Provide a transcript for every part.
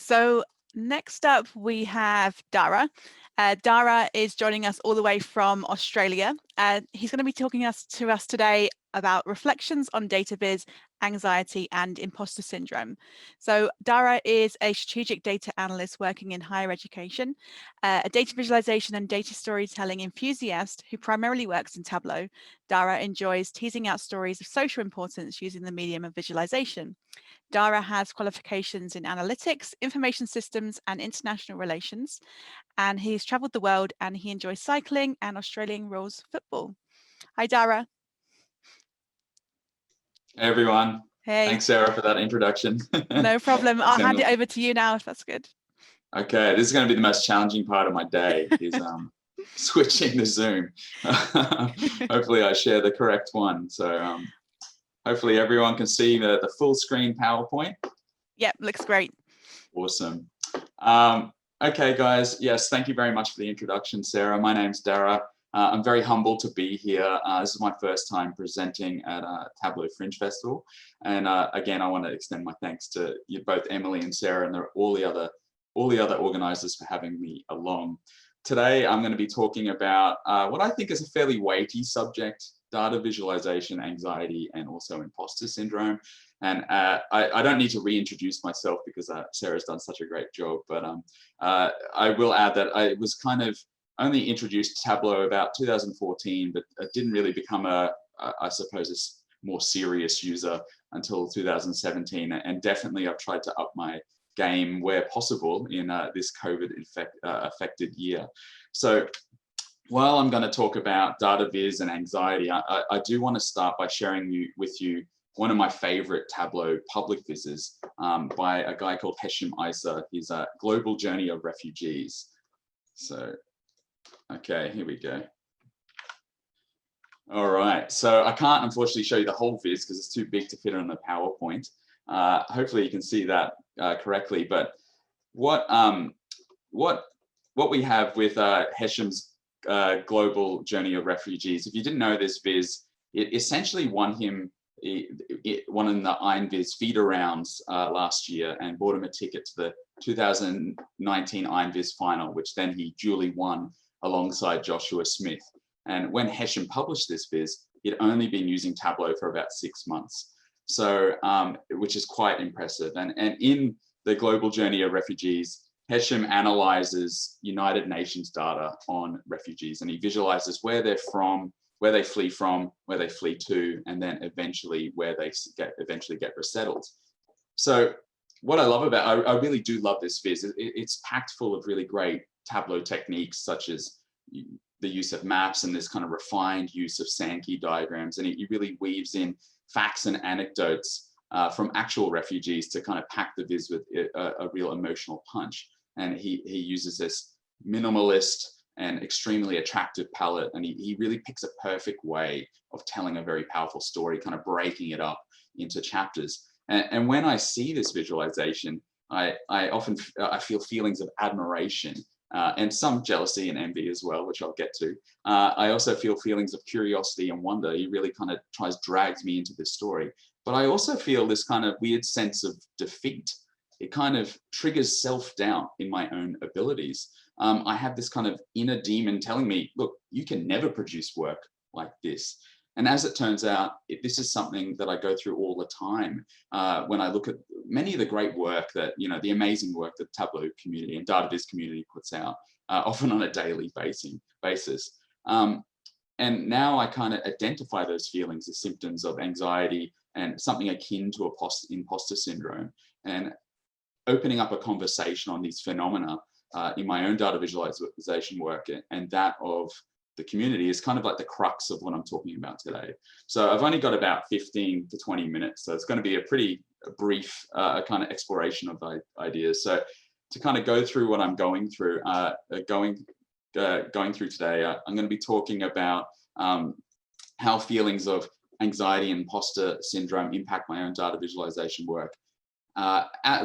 So next up we have Darragh. Darragh is joining us all the way from Australia. He's going to be talking to us today about reflections on data viz, anxiety and imposter syndrome. So Darragh is a strategic data analyst working in higher education, a data visualization and data storytelling enthusiast who primarily works in Tableau. Darragh enjoys teasing out stories of social importance using the medium of visualization. Darragh has qualifications in analytics, information systems and international relations, and he's travelled the world and he enjoys cycling and Australian rules football. Hi, Darragh. Hey, everyone. Hey. Thanks, Sarah, for that introduction. No problem. I'll hand it over to you now, if that's good. Okay, this is going to be the most challenging part of my day, is switching the Zoom. Hopefully I share the correct one. So hopefully everyone can see the full screen PowerPoint. Yep, looks great. Awesome. Okay, guys. Yes, thank you very much for the introduction, Sarah. My name's Darragh. I'm very humbled to be here. This is my first time presenting at Tableau Fringe Festival. And again, I want to extend my thanks to you both, Emily and Sarah, and all the other organizers for having me along. Today, I'm going to be talking about what I think is a fairly weighty subject: data visualization, anxiety, and also imposter syndrome. And I don't need to reintroduce myself because Sarah's done such a great job, but I will add that I was kind of only introduced to Tableau about 2014, but I didn't really become I suppose, a more serious user until 2017. And definitely I've tried to up my game where possible in this COVID affected year. So while I'm going to talk about data viz and anxiety, I do want to start by sharing with you one of my favorite Tableau public vizzes by a guy called Hesham Isa. He's a Global Journey of Refugees. So, okay, here we go. All right, so I can't unfortunately show you the whole viz because it's too big to fit on the PowerPoint. Hopefully you can see that correctly. But what we have with Hesham's Global Journey of Refugees, if you didn't know this viz, it essentially won him won in the IronViz feeder rounds last year and bought him a ticket to the 2019 IronViz final, which then he duly won alongside Joshua Smith. And when Hesham published this viz, he'd only been using Tableau for about 6 months. So, which is quite impressive. And in the Global Journey of Refugees, Hesham analyzes United Nations data on refugees, and he visualizes where they're from, where they flee from, where they flee to, and then eventually where they eventually get resettled. So what I love about, I really do love this viz. It's packed full of really great Tableau techniques, such as the use of maps and this kind of refined use of Sankey diagrams. And he really weaves in facts and anecdotes from actual refugees to kind of pack the viz with a real emotional punch. And he uses this minimalist and extremely attractive palette, and he really picks a perfect way of telling a very powerful story, kind of breaking it up into chapters. And when I see this visualization, I often feel feelings of admiration and some jealousy and envy as well, which I'll get to. I also feel feelings of curiosity and wonder. He really kind of drags me into this story. But I also feel this kind of weird sense of defeat. It kind of triggers self-doubt in my own abilities. I have this kind of inner demon telling me, look, you can never produce work like this. And as it turns out, this is something that I go through all the time when I look at many of the great work that, the amazing work that Tableau community and data viz community puts out, often on a daily basis. And now I kind of identify those feelings as symptoms of anxiety and something akin to imposter syndrome, and opening up a conversation on these phenomena in my own data visualization work and that of the community is kind of like the crux of what I'm talking about today. So I've only got about 15 to 20 minutes, so it's going to be a pretty brief kind of exploration of the ideas. So to kind of go through what I'm going through, going through today, I'm going to be talking about how feelings of anxiety and imposter syndrome impact my own data visualization work.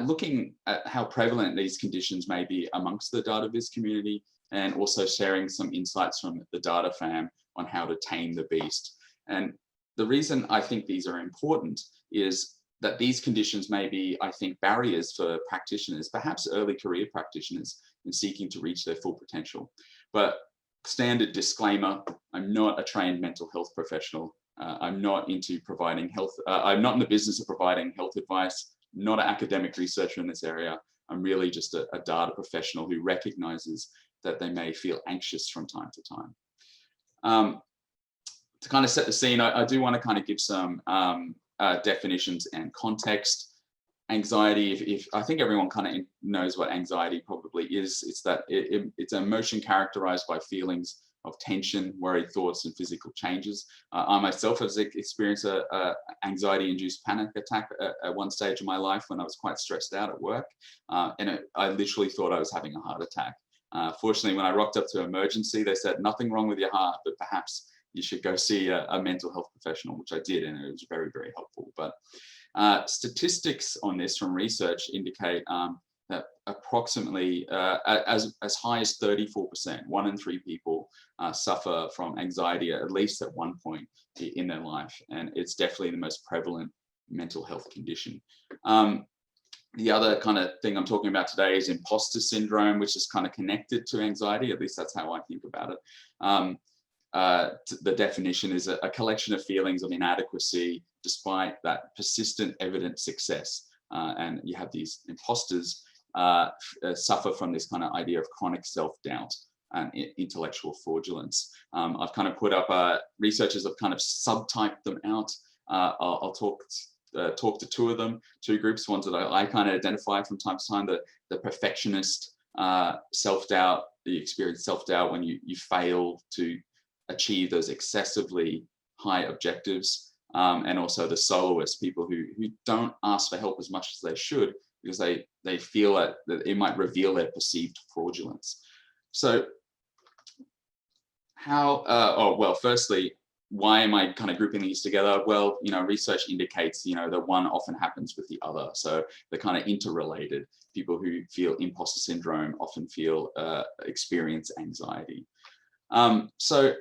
Looking at how prevalent these conditions may be amongst the data viz community, and also sharing some insights from the data fam on how to tame the beast. And the reason I think these are important is that these conditions may be, I think, barriers for practitioners, perhaps early career practitioners, in seeking to reach their full potential. But standard disclaimer, I'm not a trained mental health professional. I'm not into providing health. I'm not in the business of providing health advice, not an academic researcher in this area. I'm really just a data professional who recognizes that they may feel anxious from time to time. To kind of set the scene, I do want to kind of give some definitions and context. Anxiety, if I think everyone kind of knows what anxiety probably is, it's that it's an emotion characterized by feelings of tension, worried thoughts, and physical changes. I myself have experienced a anxiety-induced panic attack at one stage of my life when I was quite stressed out at work, and I literally thought I was having a heart attack. Fortunately, when I rocked up to emergency, they said nothing wrong with your heart, but perhaps you should go see a mental health professional, which I did, and it was very, very helpful. But statistics on this from research indicate that approximately as high as 34%, 1 in 3 people suffer from anxiety at least at one point in their life. And it's definitely the most prevalent mental health condition. The other kind of thing I'm talking about today is imposter syndrome, which is kind of connected to anxiety. At least that's how I think about it. The definition is a collection of feelings of inadequacy despite that persistent evident success. And you have these imposters suffer from this kind of idea of chronic self-doubt and intellectual fraudulence. I've kind of put up, researchers have kind of subtyped them out. I'll talk to 2 of them, 2 groups, ones that I kind of identify from time to time, the perfectionist self-doubt, the experience self-doubt when you fail to achieve those excessively high objectives, and also the soloists, people who don't ask for help as much as they should because they feel that it might reveal their perceived fraudulence. So how, firstly, why am I kind of grouping these together? Well, research indicates, that one often happens with the other. So they're kind of interrelated. People who feel imposter syndrome often experience anxiety. So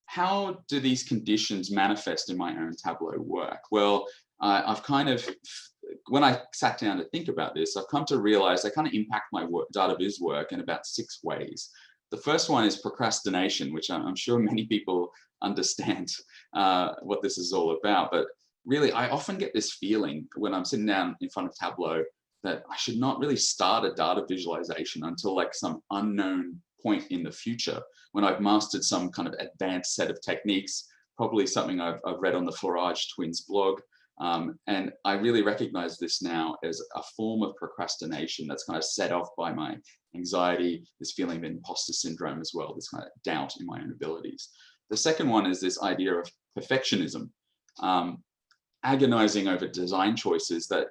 how do these conditions manifest in my own Tableau work? Well, I've kind of, when I sat down to think about this, I've come to realize they kind of impact my data viz work in about 6 ways. The first one is procrastination, which I'm sure many people understand what this is all about. But really, I often get this feeling when I'm sitting down in front of Tableau that I should not really start a data visualization until like some unknown point in the future, when I've mastered some kind of advanced set of techniques, probably something I've read on the Florage Twins blog. And I really recognize this now as a form of procrastination that's kind of set off by my anxiety, this feeling of imposter syndrome as well, this kind of doubt in my own abilities. The second one is this idea of perfectionism, agonizing over design choices that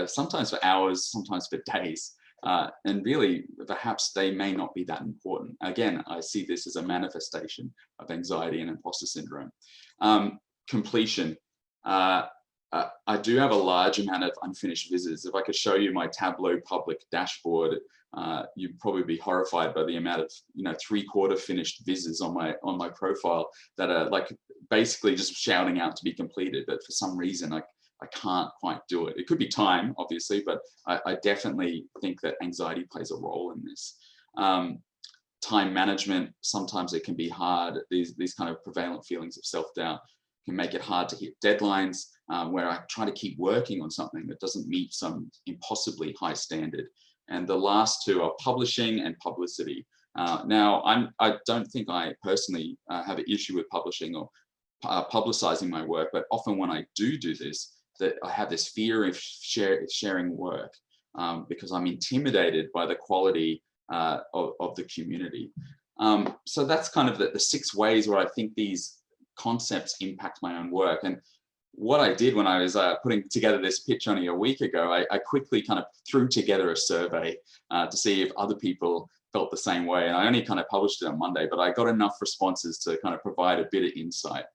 sometimes for hours, sometimes for days. And really, perhaps they may not be that important. Again, I see this as a manifestation of anxiety and imposter syndrome. Completion. I do have a large amount of unfinished visits. If I could show you my Tableau public dashboard, you'd probably be horrified by the amount of 3/4 finished visits on my profile that are like basically just shouting out to be completed. But for some reason, I can't quite do it. It could be time, obviously, but I definitely think that anxiety plays a role in this. Time management, sometimes it can be hard. These kind of prevalent feelings of self-doubt can make it hard to hit deadlines, where I try to keep working on something that doesn't meet some impossibly high standard. And the last 2 are publishing and publicity. Now, I don't think I personally have an issue with publishing or publicizing my work, but often when I do this, that I have this fear of sharing work because I'm intimidated by the quality of the community. So that's kind of the 6 ways where I think these concepts impact my own work. And what I did when I was putting together this pitch only a week ago, I quickly kind of threw together a survey to see if other people felt the same way. And I only kind of published it on Monday, but I got enough responses to kind of provide a bit of insight.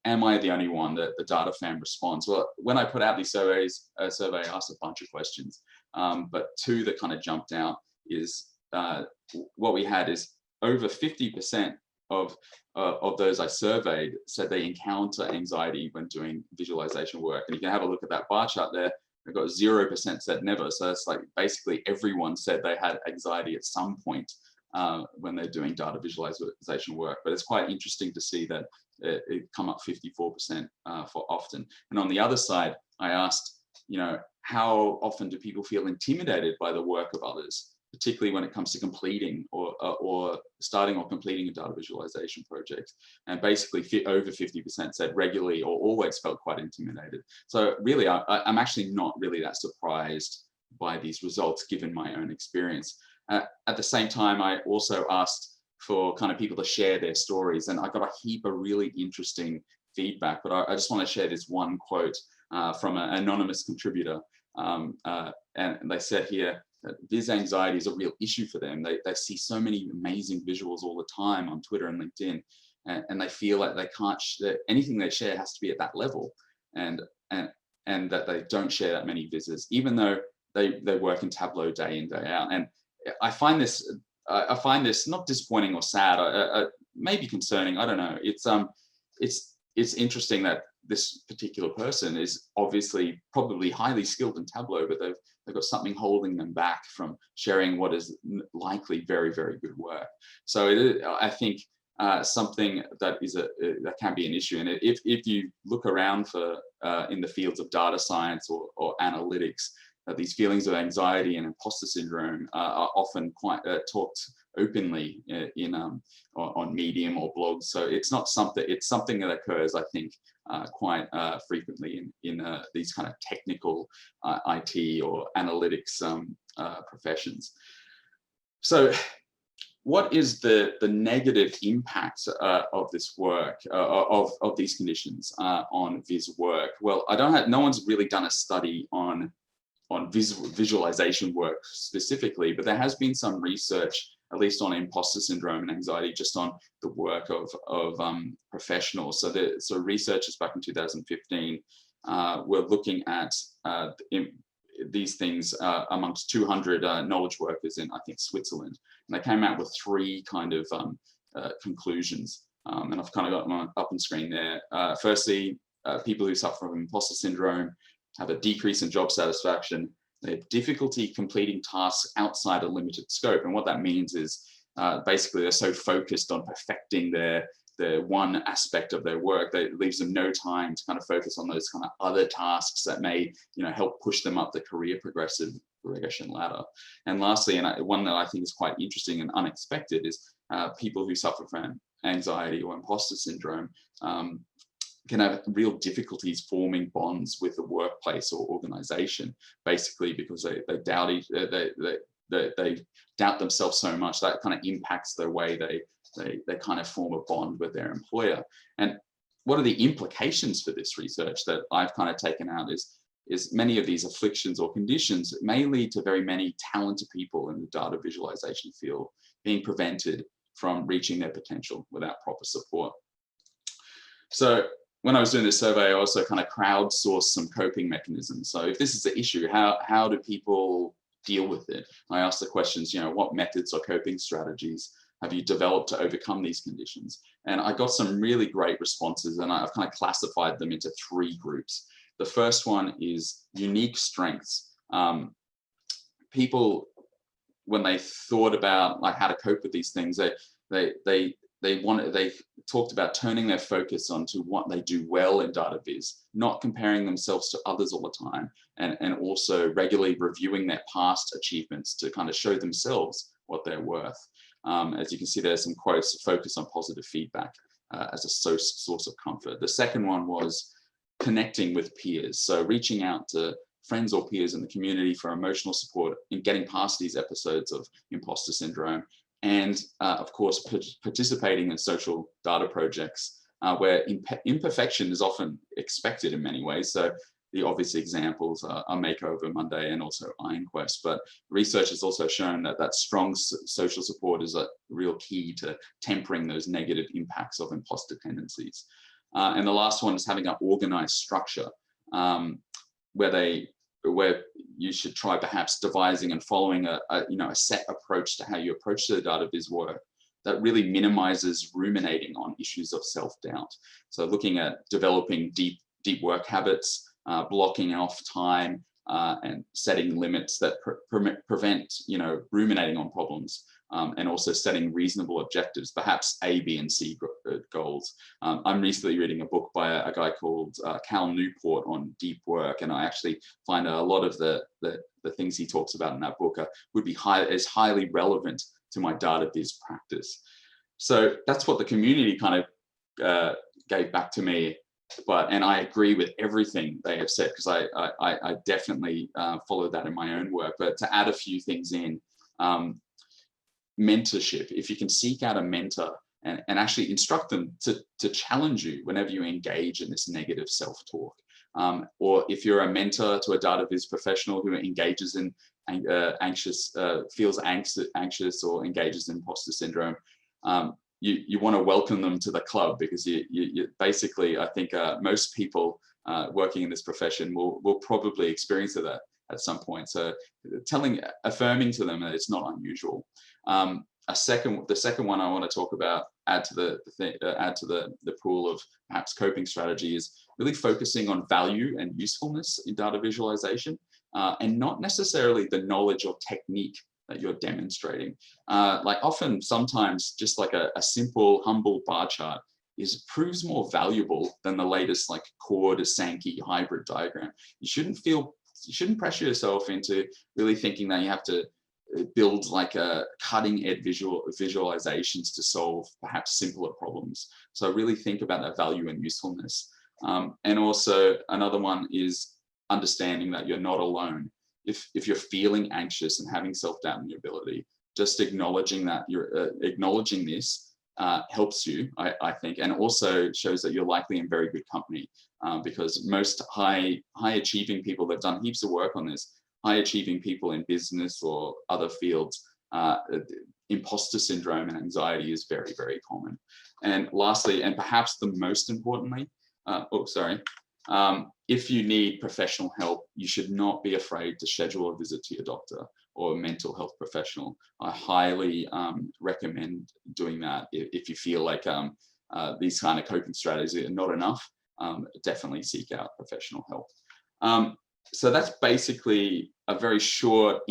Am I the only one that the data fan responds? Well, when I put out these surveys, I asked a bunch of questions, but 2 that kind of jumped out is what we had is over 50% of those I surveyed said they encounter anxiety when doing visualization work. And you can have a look at that bar chart there. I've got 0% said never. So it's like basically everyone said they had anxiety at some point when they're doing data visualization work. But it's quite interesting to see that it come up 54% for often. And on the other side, I asked, how often do people feel intimidated by the work of others, particularly when it comes to completing or starting or completing a data visualization project? And basically over 50% said regularly or always felt quite intimidated. So really, I'm actually not really that surprised by these results given my own experience. At the same time, I also asked for kind of people to share their stories, and I got a heap of really interesting feedback, but I just want to share this one quote from an anonymous contributor. And they said here that viz anxiety is a real issue for them. They see so many amazing visuals all the time on Twitter and LinkedIn, and they feel like they can't, anything they share has to be at that level, and that they don't share that many vizzes, even though they work in Tableau day in, day out. And I find this not disappointing or sad, maybe concerning. I don't know. It's interesting that this particular person is obviously probably highly skilled in Tableau, but they've got something holding them back from sharing what is likely very, very good work. So it is, I think, something that is that can be an issue. And if you look around for in the fields of data science or analytics, these feelings of anxiety and imposter syndrome are often quite talked openly on Medium or blogs. So it's something that occurs, I think, quite frequently in these kind of technical IT or analytics professions. So what is the negative impact of this work, of these conditions on Viz work? Well, no one's really done a study on visualization work specifically, but there has been some research, at least on imposter syndrome and anxiety, just on the work of professionals. So researchers back in 2015 were looking at these things amongst 200 knowledge workers in, I think, Switzerland, and they came out with three kind of conclusions. And I've kind of got them up on screen there. Firstly, people who suffer from imposter syndrome have a decrease in job satisfaction. They have difficulty completing tasks outside a limited scope. And what that means is basically they're so focused on perfecting their one aspect of their work that it leaves them no time to kind of focus on those kind of other tasks that may help push them up the career progression ladder. And lastly, and one that I think is quite interesting and unexpected, is people who suffer from anxiety or imposter syndrome can have real difficulties forming bonds with the workplace or organization, basically because they doubt themselves so much that kind of impacts the way they kind of form a bond with their employer. And what are the implications for this research that I've kind of taken out is many of these afflictions or conditions may lead to very many talented people in the data visualization field being prevented from reaching their potential without proper support. So when I was doing this survey, I also kind of crowdsourced some coping mechanisms. So if this is the issue, how do people deal with it? I asked the questions, what methods or coping strategies have you developed to overcome these conditions? And I got some really great responses, and I've kind of classified them into three groups. The first one is unique strengths. People, when they thought about like how to cope with these things, they talked about turning their focus onto what they do well in data viz, not comparing themselves to others all the time, and also regularly reviewing their past achievements to kind of show themselves what they're worth. As you can see, there's some quotes: focus on positive feedback as a source of comfort. The second one was connecting with peers. So reaching out to friends or peers in the community for emotional support in getting past these episodes of imposter syndrome. And of course, participating in social data projects where imperfection is often expected in many ways. So the obvious examples are Makeover Monday and also IronQuest. But research has also shown that strong social support is a real key to tempering those negative impacts of imposter tendencies. And the last one is having an organized structure where you should try perhaps devising and following a set approach to how you approach the data viz work, that really minimizes ruminating on issues of self-doubt. So looking at developing deep work habits, blocking off time, and setting limits that prevent, ruminating on problems, and also setting reasonable objectives, perhaps A, B, and C goals. I'm recently reading a book by a guy called Cal Newport on deep work, and I actually find a lot of the things he talks about in that book would be highly relevant to my data viz practice. So that's what the community kind of gave back to me. And I agree with everything they have said, because I definitely follow that in my own work. But to add a few things in, mentorship, if you can seek out a mentor and actually instruct them to challenge you whenever you engage in this negative self-talk. Or if you're a mentor to a data viz professional who engages in feels anxious or engages in imposter syndrome, you want to welcome them to the club, because you basically, I think most people working in this profession will probably experience that at some point. So affirming to them that it's not unusual. The second one I want to talk about, add to the pool of perhaps coping strategy, is really focusing on value and usefulness in data visualization, and not necessarily the knowledge or technique that you're demonstrating. Sometimes just like a simple, humble bar chart proves more valuable than the latest like Cord or Sankey hybrid diagram. You shouldn't pressure yourself into really thinking that you have to build like a cutting edge visualizations to solve perhaps simpler problems. So really think about that value and usefulness. And also another one is understanding that you're not alone. If you're feeling anxious and having self-doubt in your ability, just acknowledging that acknowledging this helps you, I think, and also shows that you're likely in very good company, because most high achieving people, they've done heaps of work on this, high achieving people in business or other fields, imposter syndrome and anxiety is very, very common. And lastly, and perhaps the most importantly, if you need professional help, you should not be afraid to schedule a visit to your doctor or a mental health professional. I highly recommend doing that if you feel like these kind of coping strategies are not enough. Definitely seek out professional help. So that's basically a very short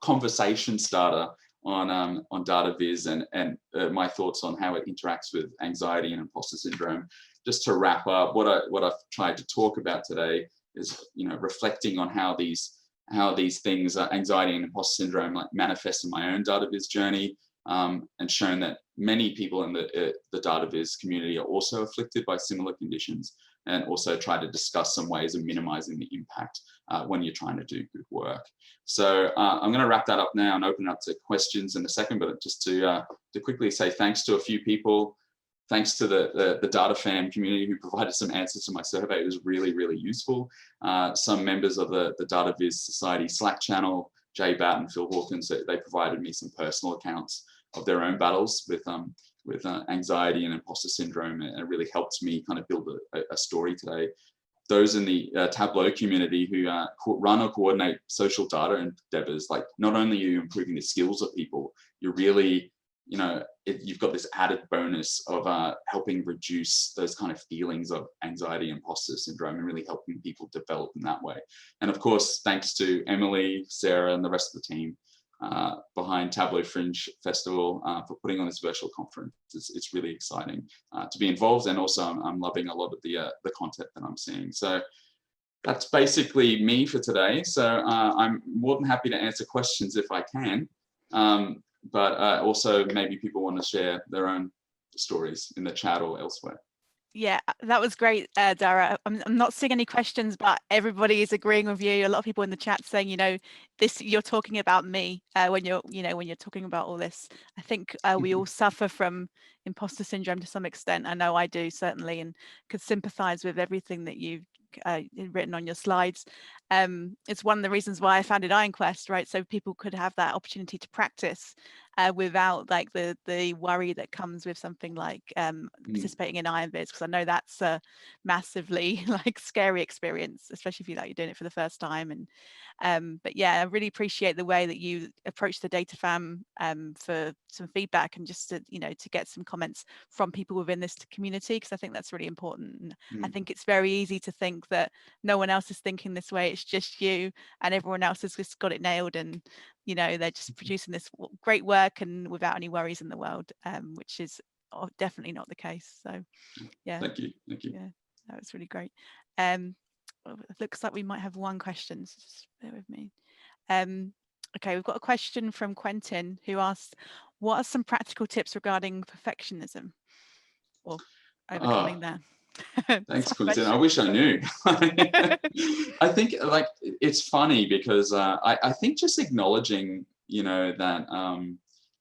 conversation starter on data viz and my thoughts on how it interacts with anxiety and imposter syndrome. Just to wrap up, what I've tried to talk about today is, reflecting on how these things, anxiety and imposter syndrome, like manifest in my own data viz journey, and shown that many people in the data viz community are also afflicted by similar conditions, and also try to discuss some ways of minimizing the impact when you're trying to do good work. So I'm going to wrap that up now and open up to questions in a second, but just to quickly say thanks to a few people. Thanks to the Data Fam community who provided some answers to my survey. It was really, really useful. Some members of the Data Viz Society Slack channel, Jay Batt and Phil Hawkins, they provided me some personal accounts of their own battles with anxiety and imposter syndrome, and it really helped me kind of build a story today. Those in the Tableau community who run or coordinate social data endeavors, like not only are you improving the skills of people, you're really, you've got this added bonus of helping reduce those kind of feelings of anxiety and imposter syndrome, and really helping people develop in that way. And of course, thanks to Emily, Sarah, and the rest of the team behind Tableau Fringe Festival for putting on this virtual conference. It's really exciting to be involved, and also I'm loving a lot of the content that I'm seeing. So that's basically me for today. So I'm more than happy to answer questions if I can. But also maybe people want to share their own stories in the chat or elsewhere. Yeah, that was great, Darragh. I'm not seeing any questions, but everybody is agreeing with you. A lot of people in the chat saying, you're talking about me when you're talking about all this. I think we all suffer from imposter syndrome to some extent. I know I do, certainly, and could sympathize with everything that you've written on your slides. It's one of the reasons why I founded IronQuest, right? So people could have that opportunity to practice without like the worry that comes with something like participating in IronViz, because I know that's a massively like scary experience, especially if you like you're doing it for the first time. And but yeah, I really appreciate the way that you approach the data fam for some feedback, and just to, to get some comments from people within this community, because I think that's really important. And I think it's very easy to think that no one else is thinking this way, it's just you, and everyone else has just got it nailed, and they're just producing this great work and without any worries in the world, which is definitely not the case. So yeah, thank you. yeah, that was really great. It looks like we might have one question, so just bear with me. Okay, we've got a question from Quentin, who asked, what are some practical tips regarding perfectionism or overcoming that? Thanks, Quentin. I wish I knew. I think like it's funny because I think just acknowledging,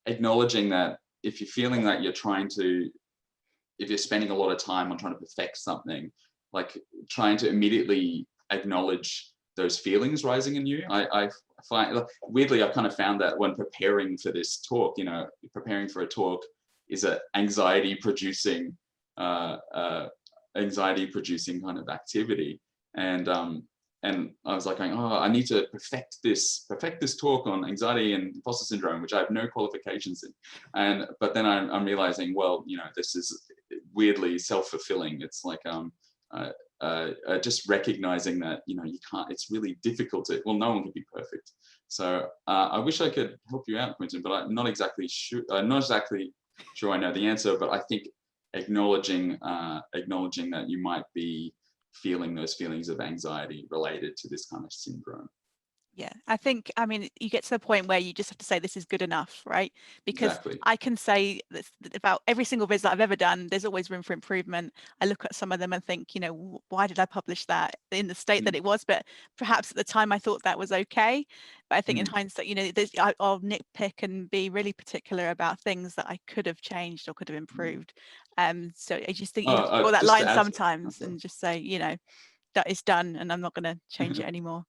acknowledging that if you're feeling that if you're spending a lot of time on trying to perfect something, like trying to immediately acknowledge those feelings rising in you. I find, weirdly, I've kind of found that when preparing for this talk, preparing for a talk is an anxiety producing kind of activity. And I was like going, oh, I need to perfect this talk on anxiety and imposter syndrome, which I have no qualifications in. But then I'm realizing, well, this is weirdly self-fulfilling. It's like just recognizing that you can't. It's really difficult to. Well, no one can be perfect. So I wish I could help you out, Quentin, but I'm not exactly sure. Not exactly sure I know the answer, but I think acknowledging that you might be feeling those feelings of anxiety related to this kind of syndrome. Yeah, I mean, you get to the point where you just have to say this is good enough, right? Because Exactly. I can say this about every single viz that I've ever done, there's always room for improvement. I look at some of them and think, why did I publish that in the state that it was? But perhaps at the time I thought that was okay. But I think in hindsight, I'll nitpick and be really particular about things that I could have changed or could have improved. So I just think you have to draw that line sometimes and just say, that is done and I'm not going to change it anymore.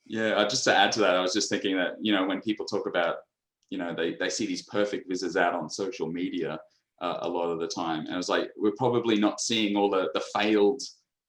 Yeah, just to add to that, I was just thinking that, when people talk about, they see these perfect vizzes out on social media a lot of the time. And I was like, we're probably not seeing all the failed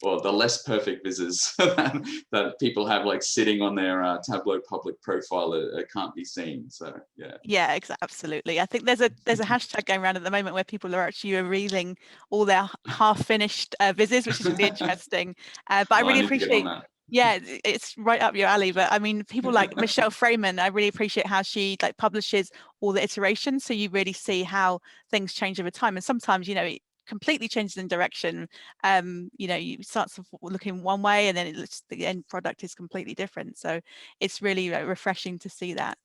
or the less perfect vizzes that people have like sitting on their Tableau public profile that can't be seen. So, yeah. Yeah, absolutely. I think there's a hashtag going around at the moment where people are actually revealing all their half-finished vizzes, which is really interesting. But I really appreciate. Yeah, it's right up your alley. But I mean, people like Michelle Freeman, I really appreciate how she like publishes all the iterations, so you really see how things change over time. And sometimes, it completely changes in direction. You start looking one way, and then the end product is completely different. So it's really refreshing to see that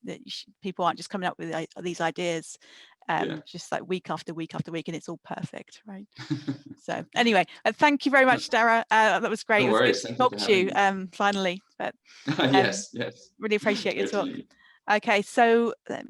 people aren't just coming up with these ideas just like week after week after week, and it's all perfect, right? So anyway, thank you very much, Darragh. That was great. No It worries. was good to talk to you finally. But yes. really appreciate your talk. Okay, so